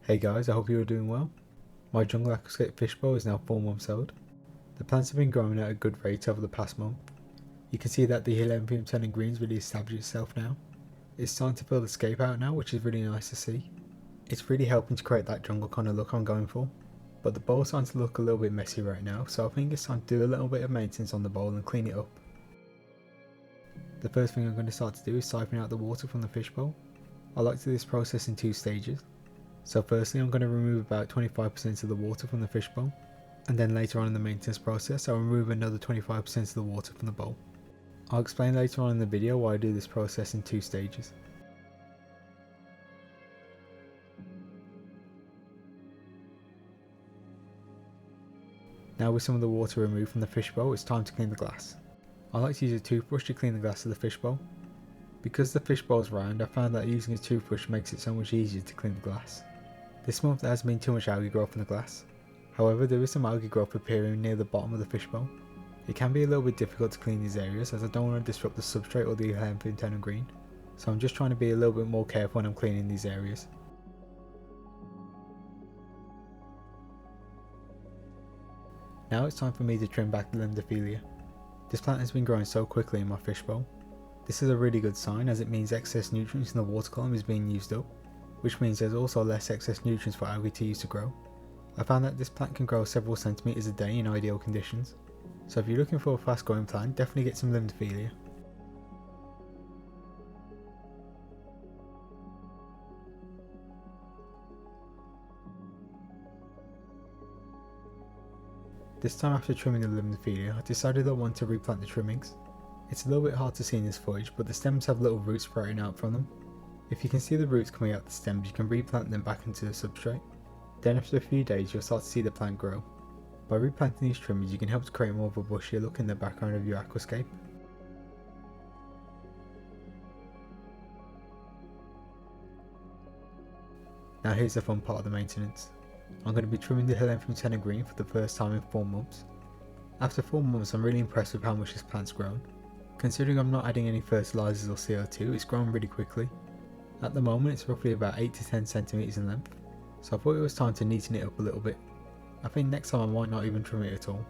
Hey guys, I hope you are doing well. My jungle aquascape fish bowl is now 4 months old. The plants have been growing at a good rate over the past month. You can see that the Helanthium turning green's really established itself now. It's starting to fill the scape out now, which is really nice to see. It's really helping to create that jungle kind of look I'm going for. But the bowl's starting to look a little bit messy right now, so I think it's time to do a little bit of maintenance on the bowl and clean it up. The first thing I'm going to start to do is siphon out the water from the fish bowl. I like to do this process in 2 stages. So firstly I'm going to remove about 25% of the water from the fish bowl, and then later on in the maintenance process I'll remove another 25% of the water from the bowl. I'll explain later on in the video why I do this process in 2 stages. Now with some of the water removed from the fish bowl, it's time to clean the glass. I like to use a toothbrush to clean the glass of the fish bowl. Because the fish bowl is round, I found that using a toothbrush makes it so much easier to clean the glass. This month there hasn't been too much algae growth in the glass. However, there is some algae growth appearing near the bottom of the fish bowl. It can be a little bit difficult to clean these areas as I don't want to disrupt the substrate or the Helanthium green, so I'm just trying to be a little bit more careful when I'm cleaning these areas. Now it's time for me to trim back the Limnophila. This plant has been growing so quickly in my fish bowl. This is a really good sign as it means excess nutrients in the water column is being used up, which means there's also less excess nutrients for algae to use to grow. I found that this plant can grow several centimeters a day in ideal conditions, so if you're looking for a fast growing plant, definitely get some Limnophila. This time after trimming the Limnophila, I decided I want to replant the trimmings. It's a little bit hard to see in this footage, but the stems have little roots sprouting out from them. If you can see the roots coming out the stems, you can replant them back into the substrate. Then after a few days you'll start to see the plant grow. By replanting these trimmings you can help to create more of a bushier look in the background of your aquascape. Now here's the fun part of the maintenance. I'm going to be trimming the Helanthium green for the first time in 4 months. After 4 months I'm really impressed with how much this plant's grown. Considering I'm not adding any fertilisers or CO2, it's grown really quickly. At the moment it's roughly about 8 to 10 centimeters in length, so I thought it was time to neaten it up a little bit. I think next time I might not even trim it at all.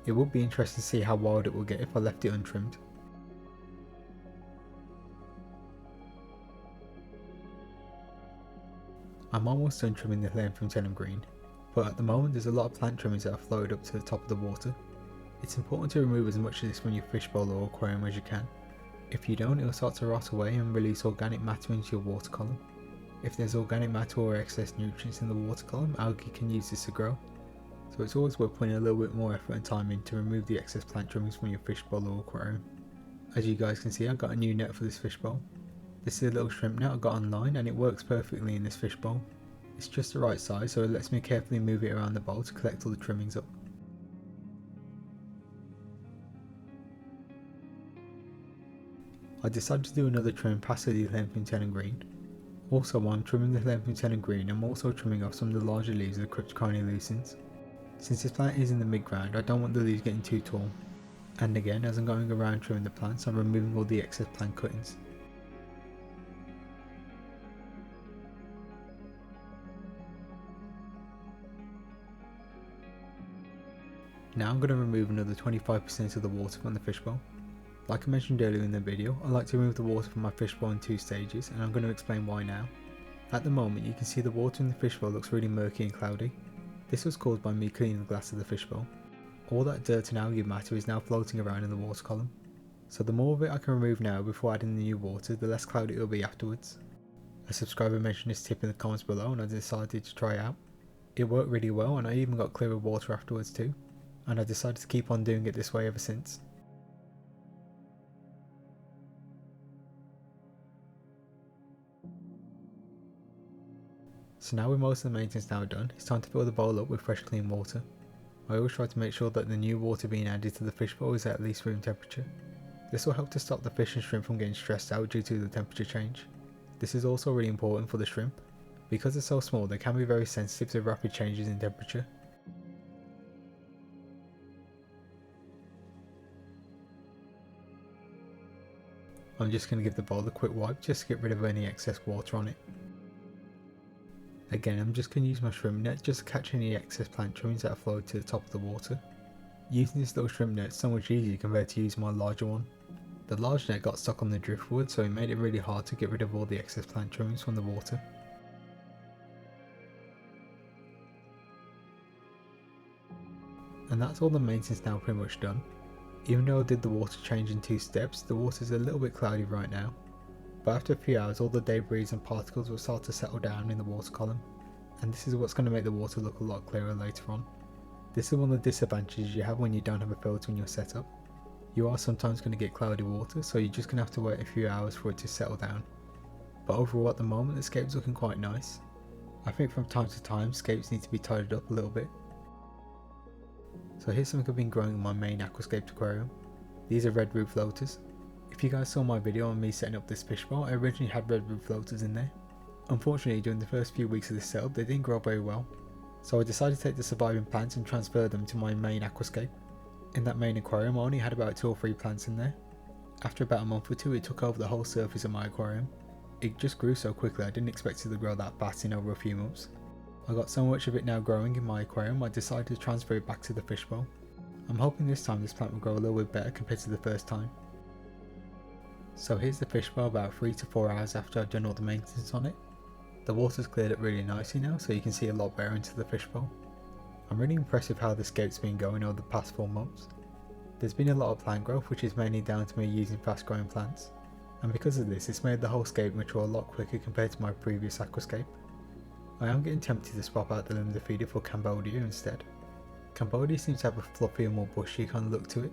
It would be interesting to see how wild it will get if I left it untrimmed. I'm almost done trimming the Helanthium green, but at the moment there's a lot of plant trimmings that are floated up to the top of the water. It's important to remove as much of this from your fish bowl or aquarium as you can. If you don't, it will start to rot away and release organic matter into your water column. If there's organic matter or excess nutrients in the water column, algae can use this to grow. So it's always worth putting a little bit more effort and time in to remove the excess plant trimmings from your fish bowl or aquarium. As you guys can see, I got a new net for this fish bowl. This is a little shrimp net I got online and it works perfectly in this fish bowl. It's just the right size, so it lets me carefully move it around the bowl to collect all the trimmings up. I decided to do another trim past the Helanthium green. Also while I'm trimming the Helanthium green, I'm also trimming off some of the larger leaves of the Cryptocoryne Lucens. Since this plant is in the mid-ground, I don't want the leaves getting too tall. And again, as I'm going around trimming the plants, I'm removing all the excess plant cuttings. Now I'm going to remove another 25% of the water from the fish bowl. Like I mentioned earlier in the video, I like to remove the water from my fish bowl in 2 stages, and I'm going to explain why now. At the moment you can see the water in the fish bowl looks really murky and cloudy. This was caused by me cleaning the glass of the fish bowl. All that dirt and algae matter is now floating around in the water column. So the more of it I can remove now before adding the new water, the less cloudy it will be afterwards. A subscriber mentioned this tip in the comments below and I decided to try it out. It worked really well and I even got clearer water afterwards too, and I decided to keep on doing it this way ever since. So now with most of the maintenance now done, it's time to fill the bowl up with fresh clean water. I always try to make sure that the new water being added to the fish bowl is at least room temperature. This will help to stop the fish and shrimp from getting stressed out due to the temperature change. This is also really important for the shrimp. Because they're so small, they can be very sensitive to rapid changes in temperature. I'm just going to give the bowl a quick wipe just to get rid of any excess water on it. Again, I'm just going to use my shrimp net just to catch any excess plant trimmings that are floated to the top of the water. Using this little shrimp net is so much easier compared to using my larger one. The large net got stuck on the driftwood, so it made it really hard to get rid of all the excess plant trimmings from the water. And that's all the maintenance now pretty much done. Even though I did the water change in 2 steps, the water is a little bit cloudy right now. But after a few hours, all the debris and particles will start to settle down in the water column. And this is what's going to make the water look a lot clearer later on. This is one of the disadvantages you have when you don't have a filter in your setup. You are sometimes going to get cloudy water, so you're just going to have to wait a few hours for it to settle down. But overall at the moment the scape's looking quite nice. I think from time to time scapes need to be tidied up a little bit. So here's something I've been growing in my main Aquascape aquarium. These are red root floaters. If you guys saw my video on me setting up this fish bowl, I originally had red root floaters in there. Unfortunately, during the first few weeks of this setup they didn't grow very well. So I decided to take the surviving plants and transfer them to my main Aquascape. In that main aquarium I only had about 2 or 3 plants in there. After about a month or 2 it took over the whole surface of my aquarium. It just grew so quickly I didn't expect it to grow that fast in over a few months. I got so much of it now growing in my aquarium I decided to transfer it back to the fish bowl. I'm hoping this time this plant will grow a little bit better compared to the first time. So here's the fish bowl about 3 to 4 hours after I've done all the maintenance on it. The water's cleared up really nicely now, so you can see a lot better into the fish bowl. I'm really impressed with how the scape's been going over the past 4 months. There's been a lot of plant growth, which is mainly down to me using fast growing plants. And because of this, it's made the whole scape mature a lot quicker compared to my previous Aquascape. I am getting tempted to swap out the Limnophila for Cambodia instead. Cambodia seems to have a fluffier, more bushy kind of look to it.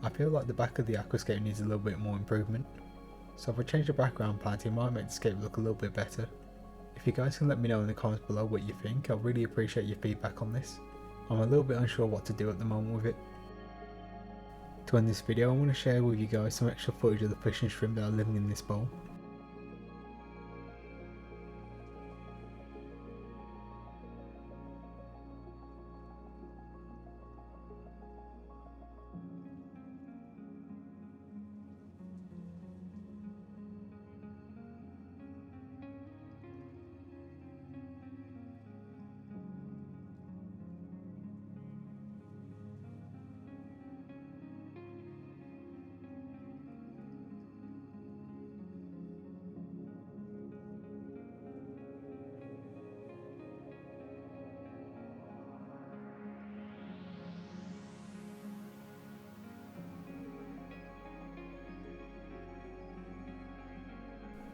I feel like the back of the Aquascape needs a little bit more improvement. So if I change the background plant it might make the scape look a little bit better. If you guys can let me know in the comments below what you think, I'll really appreciate your feedback on this. I'm a little bit unsure what to do at the moment with it. To end this video I want to share with you guys some extra footage of the fish and shrimp that are living in this bowl.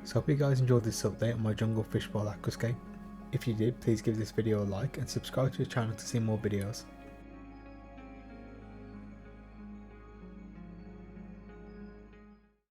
So I hope you guys enjoyed this update on my jungle fish bowl aquascape. If you did, please give this video a like and subscribe to the channel to see more videos.